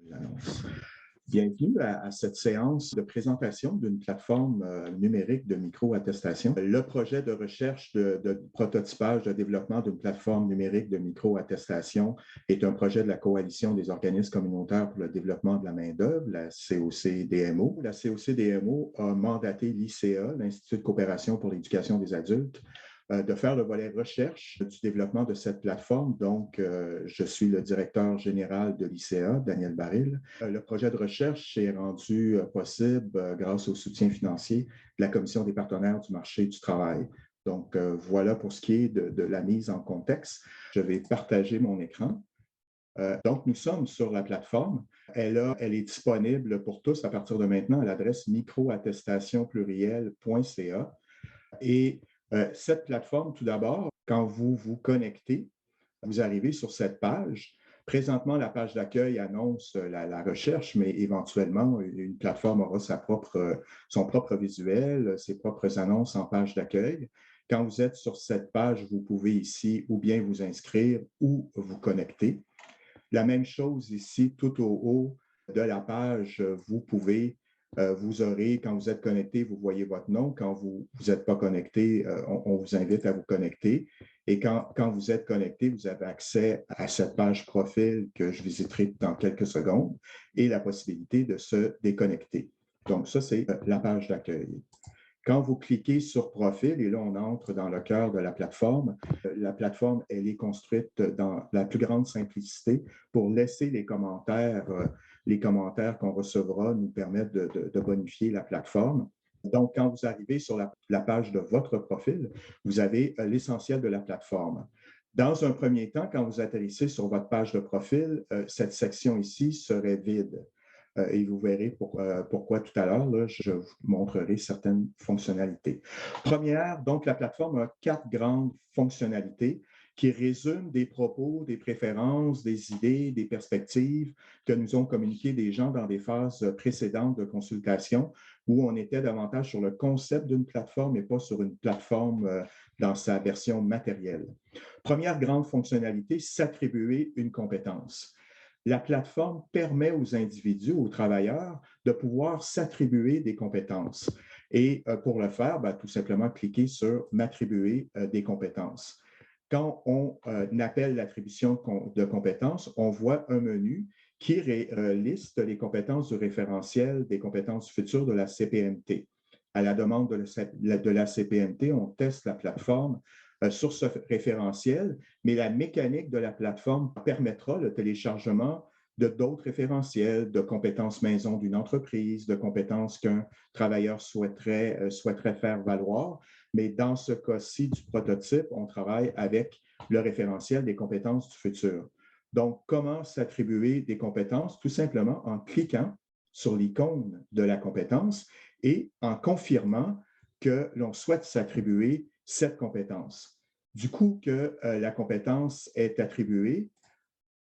L'annonce. Bienvenue à cette séance de présentation d'une plateforme numérique de micro-attestation. Le projet de recherche de prototypage de développement d'une plateforme numérique de micro-attestation est un projet de la Coalition des organismes communautaires pour le développement de la main-d'œuvre, la COCDMO. La COCDMO a mandaté l'ICA, l'Institut de coopération pour l'éducation des adultes, de faire le volet recherche du développement de cette plateforme. Donc, je suis le directeur général de l'ICA, Daniel Baril. Le projet de recherche est rendu possible grâce au soutien financier de la Commission des partenaires du marché du travail. Donc, voilà pour ce qui est de la mise en contexte. Je vais partager mon écran. Donc, nous sommes sur la plateforme. Elle est disponible pour tous à partir de maintenant à l'adresse microattestationpluriel.ca. Et cette plateforme, tout d'abord, quand vous vous connectez, vous arrivez sur cette page. Présentement, la page d'accueil annonce la recherche, mais éventuellement, une plateforme aura son propre visuel, ses propres annonces en page d'accueil. Quand vous êtes sur cette page, vous pouvez ici ou bien vous inscrire ou vous connecter. La même chose ici, tout au haut de la page, vous aurez, quand vous êtes connecté, vous voyez votre nom. Quand vous n'êtes pas connecté, on vous invite à vous connecter. Et quand vous êtes connecté, vous avez accès à cette page profil que je visiterai dans quelques secondes et la possibilité de se déconnecter. Donc, ça, c'est la page d'accueil. Quand vous cliquez sur Profil, et là, on entre dans le cœur de la plateforme, elle est construite dans la plus grande simplicité pour laisser les commentaires qu'on recevra nous permettent de bonifier la plateforme. Donc, quand vous arrivez sur la page de votre profil, vous avez l'essentiel de la plateforme. Dans un premier temps, quand vous atterrissez sur votre page de profil, cette section ici serait vide. Et vous verrez pourquoi tout à l'heure, je vous montrerai certaines fonctionnalités. Première, donc la plateforme a 4 grandes fonctionnalités qui résument des propos, des préférences, des idées, des perspectives que nous ont communiquées des gens dans des phases précédentes de consultation où on était davantage sur le concept d'une plateforme et pas sur une plateforme dans sa version matérielle. Première grande fonctionnalité, s'attribuer une compétence. La plateforme permet aux individus, aux travailleurs, de pouvoir s'attribuer des compétences. Et pour le faire, tout simplement cliquer sur « M'attribuer des compétences ». Quand on appelle l'attribution de compétences, on voit un menu qui liste les compétences du référentiel des compétences futures de la CPMT. À la demande de la CPMT, on teste la plateforme sur ce référentiel, mais la mécanique de la plateforme permettra le téléchargement de d'autres référentiels, de compétences maison d'une entreprise, de compétences qu'un travailleur souhaiterait faire valoir. Mais dans ce cas-ci du prototype, on travaille avec le référentiel des compétences du futur. Donc, comment s'attribuer des compétences? Tout simplement en cliquant sur l'icône de la compétence et en confirmant que l'on souhaite s'attribuer cette compétence. Du coup que la compétence est attribuée,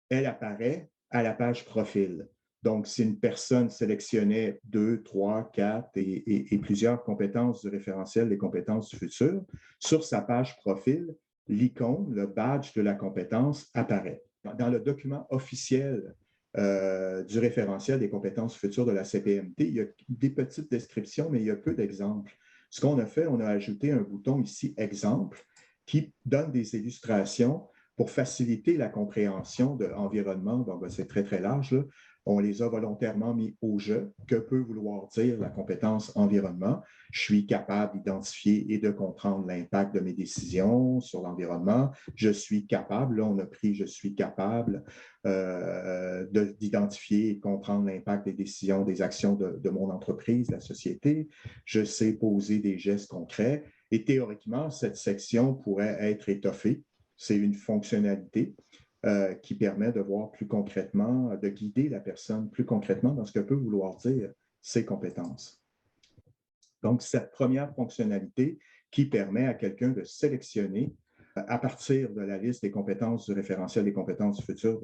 elle apparaît à la page profil. Donc, si une personne sélectionnait 2, 3, 4 et plusieurs compétences du référentiel des compétences du futur, sur sa page profil, l'icône, le badge de la compétence apparaît. Dans le document officiel du référentiel des compétences futures de la CPMT, il y a des petites descriptions, mais il y a peu d'exemples. Ce qu'on a fait, on a ajouté un bouton ici « Exemple » qui donne des illustrations pour faciliter la compréhension de l'environnement. Donc, c'est très, très large, là. On les a volontairement mis au jeu. Que peut vouloir dire la compétence environnement? Je suis capable d'identifier et de comprendre l'impact de mes décisions sur l'environnement. Je suis capable, là, on a pris « je suis capable » d'identifier et de comprendre l'impact des décisions, des actions de mon entreprise, de la société. Je sais poser des gestes concrets. Et théoriquement, cette section pourrait être étoffée. C'est une fonctionnalité qui permet de voir plus concrètement, de guider la personne plus concrètement dans ce que peut vouloir dire ses compétences. Donc, cette première fonctionnalité qui permet à quelqu'un de sélectionner à partir de la liste des compétences du référentiel des compétences futures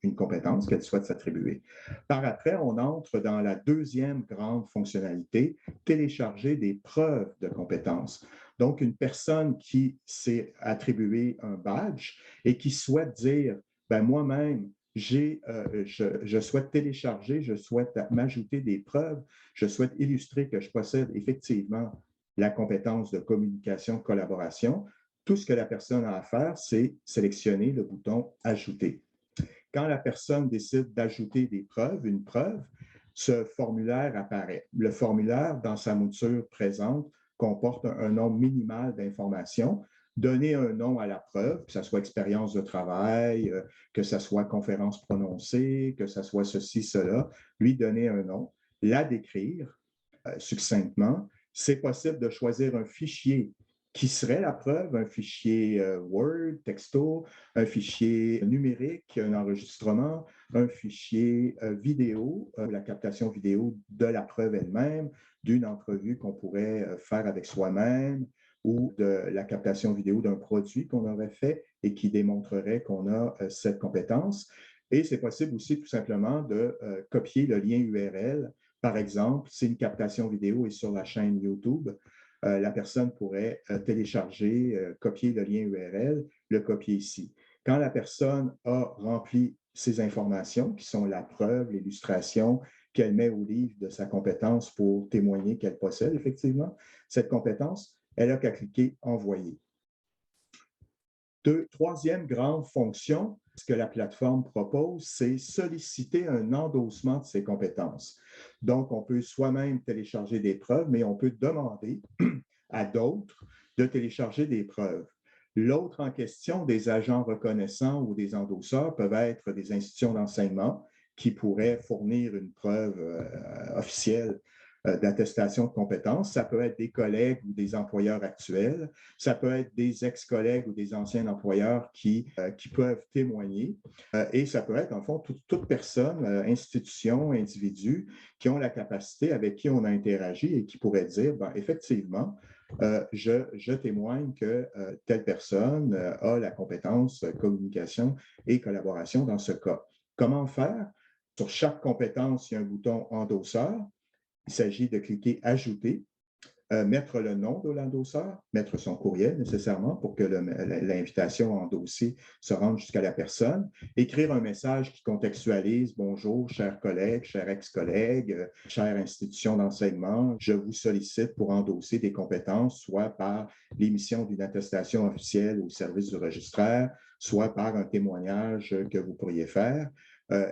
une compétence qu'elle souhaite s'attribuer. Par après, on entre dans la deuxième grande fonctionnalité, télécharger des preuves de compétences. Donc, une personne qui s'est attribué un badge et qui souhaite dire, moi-même, je souhaite télécharger, je souhaite m'ajouter des preuves, je souhaite illustrer que je possède effectivement la compétence de communication, de collaboration. Tout ce que la personne a à faire, c'est sélectionner le bouton « Ajouter ». Quand la personne décide d'ajouter des preuves, une preuve, ce formulaire apparaît. Le formulaire, dans sa mouture présente, comporte un nombre minimal d'informations. Donner un nom à la preuve, que ce soit expérience de travail, que ce soit conférence prononcée, que ce soit ceci, cela, lui donner un nom, la décrire succinctement. C'est possible de choisir un fichier qui serait la preuve, un fichier Word, texto, un fichier numérique, un enregistrement, un fichier vidéo, la captation vidéo de la preuve elle-même, d'une entrevue qu'on pourrait faire avec soi-même ou de la captation vidéo d'un produit qu'on aurait fait et qui démontrerait qu'on a cette compétence. Et c'est possible aussi tout simplement de copier le lien URL. Par exemple, si une captation vidéo est sur la chaîne YouTube, la personne pourrait télécharger, copier le lien URL, le copier ici. Quand la personne a rempli ces informations, qui sont la preuve, l'illustration qu'elle met au livre de sa compétence pour témoigner qu'elle possède effectivement cette compétence, elle n'a qu'à cliquer « Envoyer ». Troisième grande fonction, ce que la plateforme propose, c'est solliciter un endossement de ses compétences. Donc, on peut soi-même télécharger des preuves, mais on peut demander à d'autres de télécharger des preuves. L'autre en question, des agents reconnaissants ou des endosseurs, peuvent être des institutions d'enseignement qui pourraient fournir une preuve officielle d'attestation de compétences. Ça peut être des collègues ou des employeurs actuels. Ça peut être des ex-collègues ou des anciens employeurs qui peuvent témoigner. Et ça peut être, en fond, toute personne, institution, individu, qui ont la capacité, avec qui on a interagi et qui pourrait dire, ben, effectivement, je témoigne que telle personne a la compétence communication et collaboration dans ce cas. Comment faire? Sur chaque compétence, il y a un bouton endosseur. Il s'agit de cliquer « Ajouter », mettre le nom de l'endosseur, mettre son courriel nécessairement pour que l'invitation endossée se rende jusqu'à la personne, écrire un message qui contextualise « Bonjour, chers collègues, chers ex-collègues, chère institution d'enseignement, je vous sollicite pour endosser des compétences, soit par l'émission d'une attestation officielle au service du registraire, soit par un témoignage que vous pourriez faire,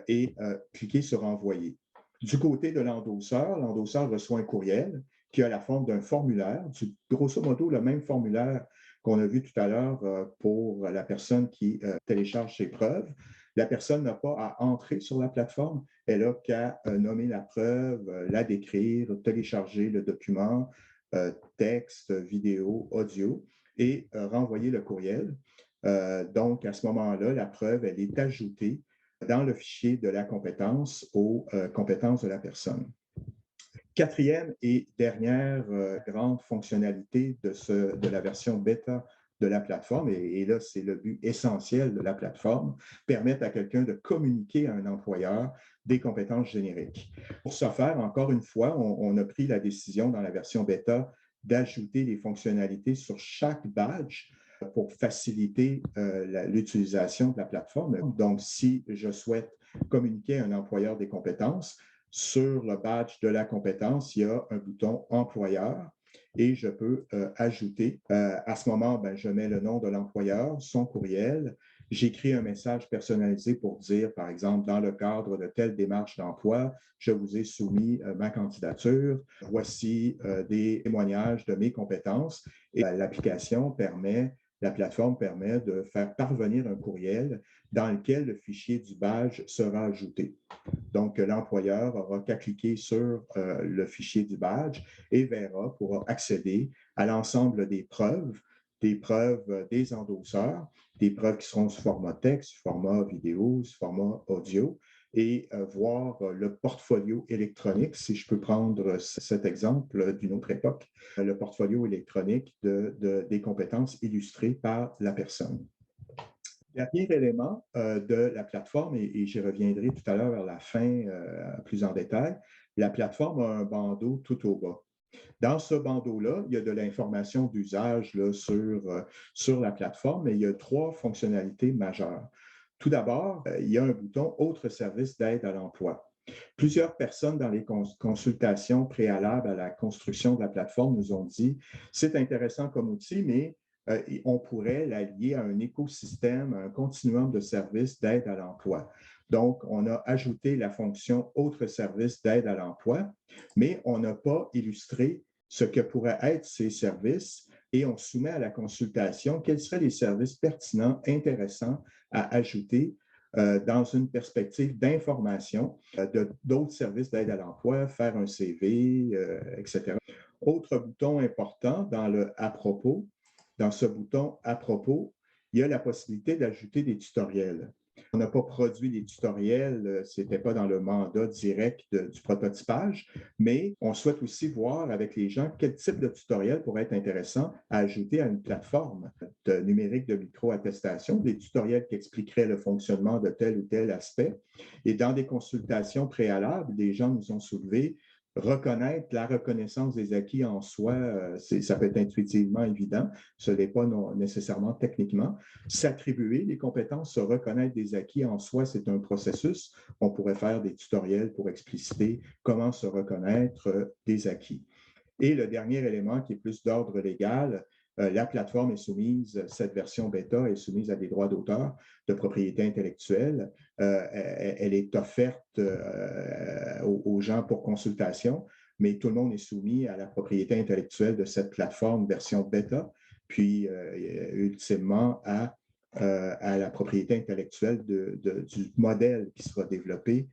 et cliquer sur « Envoyer ». Du côté de l'endosseur reçoit un courriel qui a la forme d'un formulaire, grosso modo le même formulaire qu'on a vu tout à l'heure pour la personne qui télécharge ses preuves. La personne n'a pas à entrer sur la plateforme, elle n'a qu'à nommer la preuve, la décrire, télécharger le document, texte, vidéo, audio, et renvoyer le courriel. Donc, à ce moment-là, la preuve, elle est ajoutée dans le fichier de la compétence aux compétences de la personne. Quatrième et dernière grande fonctionnalité de la version bêta de la plateforme, et là, c'est le but essentiel de la plateforme, permettre à quelqu'un de communiquer à un employeur des compétences génériques. Pour ce faire, encore une fois, on a pris la décision dans la version bêta d'ajouter les fonctionnalités sur chaque badge pour faciliter l'utilisation de la plateforme. Donc, si je souhaite communiquer à un employeur des compétences, sur le badge de la compétence, il y a un bouton « Employeur » et je peux ajouter. À ce moment, ben, je mets le nom de l'employeur, son courriel. J'écris un message personnalisé pour dire, par exemple, dans le cadre de telle démarche d'emploi, je vous ai soumis ma candidature. Voici des témoignages de mes compétences. Et l'application permet, la plateforme permet de faire parvenir un courriel dans lequel le fichier du badge sera ajouté. Donc, l'employeur aura qu'à cliquer sur le fichier du badge et pourra accéder à l'ensemble des preuves des endosseurs, des preuves qui seront sous format texte, sous format vidéo, sous format audio, et voir le portfolio électronique, si je peux prendre cet exemple d'une autre époque, le portfolio électronique des compétences illustrées par la personne. Dernier élément de la plateforme, et j'y reviendrai tout à l'heure vers la fin plus en détail, la plateforme a un bandeau tout au bas. Dans ce bandeau-là, il y a de l'information d'usage sur la plateforme, et il y a trois fonctionnalités majeures. Tout d'abord, il y a un bouton « Autres services d'aide à l'emploi ». Plusieurs personnes dans les consultations préalables à la construction de la plateforme nous ont dit « C'est intéressant comme outil, mais on pourrait l'allier à un écosystème, à un continuum de services d'aide à l'emploi. » Donc, on a ajouté la fonction « Autres services d'aide à l'emploi », mais on n'a pas illustré ce que pourraient être ces services et on soumet à la consultation quels seraient les services pertinents, intéressants à ajouter dans une perspective d'information d'autres services d'aide à l'emploi, faire un CV, etc. Autre bouton important dans le « À propos », dans ce bouton « À propos », il y a la possibilité d'ajouter des tutoriels. On n'a pas produit des tutoriels, ce n'était pas dans le mandat direct du prototypage, mais on souhaite aussi voir avec les gens quel type de tutoriel pourrait être intéressant à ajouter à une plateforme numérique de micro-attestation, des tutoriels qui expliqueraient le fonctionnement de tel ou tel aspect. Et dans des consultations préalables, des gens nous ont soulevé reconnaître la reconnaissance des acquis en soi, ça peut être intuitivement évident, ce n'est pas nécessairement techniquement. S'attribuer les compétences, se reconnaître des acquis en soi, c'est un processus. On pourrait faire des tutoriels pour expliciter comment se reconnaître des acquis. Et le dernier élément qui est plus d'ordre légal, la plateforme est soumise, cette version bêta est soumise à des droits d'auteur de propriété intellectuelle. Elle est offerte aux gens pour consultation, mais tout le monde est soumis à la propriété intellectuelle de cette plateforme version bêta, puis ultimement à la propriété intellectuelle du modèle qui sera développé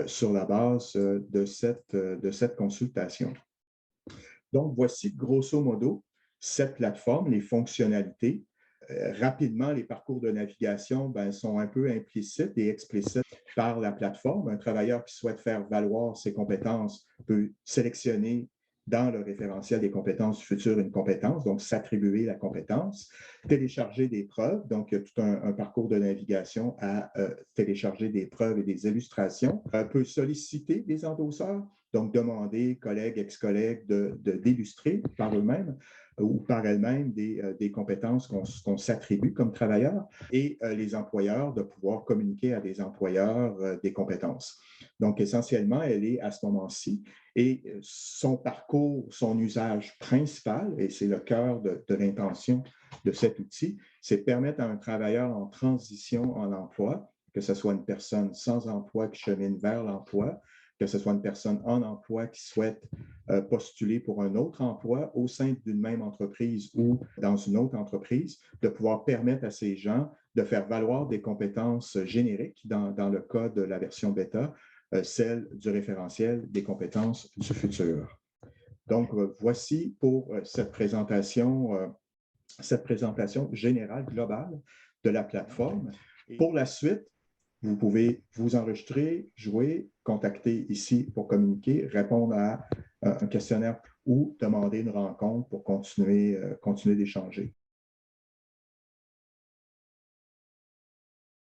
sur la base de cette consultation. Donc, voici grosso modo cette plateforme, les fonctionnalités. Rapidement, les parcours de navigation sont un peu implicites et explicites par la plateforme. Un travailleur qui souhaite faire valoir ses compétences peut sélectionner dans le référentiel des compétences du futur une compétence, donc s'attribuer la compétence, télécharger des preuves, donc il y a tout un parcours de navigation à télécharger des preuves et des illustrations, peut solliciter des endosseurs, donc demander collègues, ex-collègues d'illustrer par eux-mêmes ou par elles-mêmes des compétences qu'on s'attribue comme travailleurs et les employeurs de pouvoir communiquer à des employeurs des compétences. Donc, essentiellement, elle est à ce moment-ci et son parcours, son usage principal, et c'est le cœur de l'intention de cet outil, c'est permettre à un travailleur en transition en emploi, que ce soit une personne sans emploi qui chemine vers l'emploi, que ce soit une personne en emploi qui souhaite postuler pour un autre emploi au sein d'une même entreprise ou dans une autre entreprise, de pouvoir permettre à ces gens de faire valoir des compétences génériques, dans le cas de la version bêta, celle du référentiel des compétences du futur. Donc, voici pour cette présentation générale, globale de la plateforme. Pour la suite, vous pouvez vous enregistrer, jouer, contacter ici pour communiquer, répondre à un questionnaire ou demander une rencontre pour continuer d'échanger.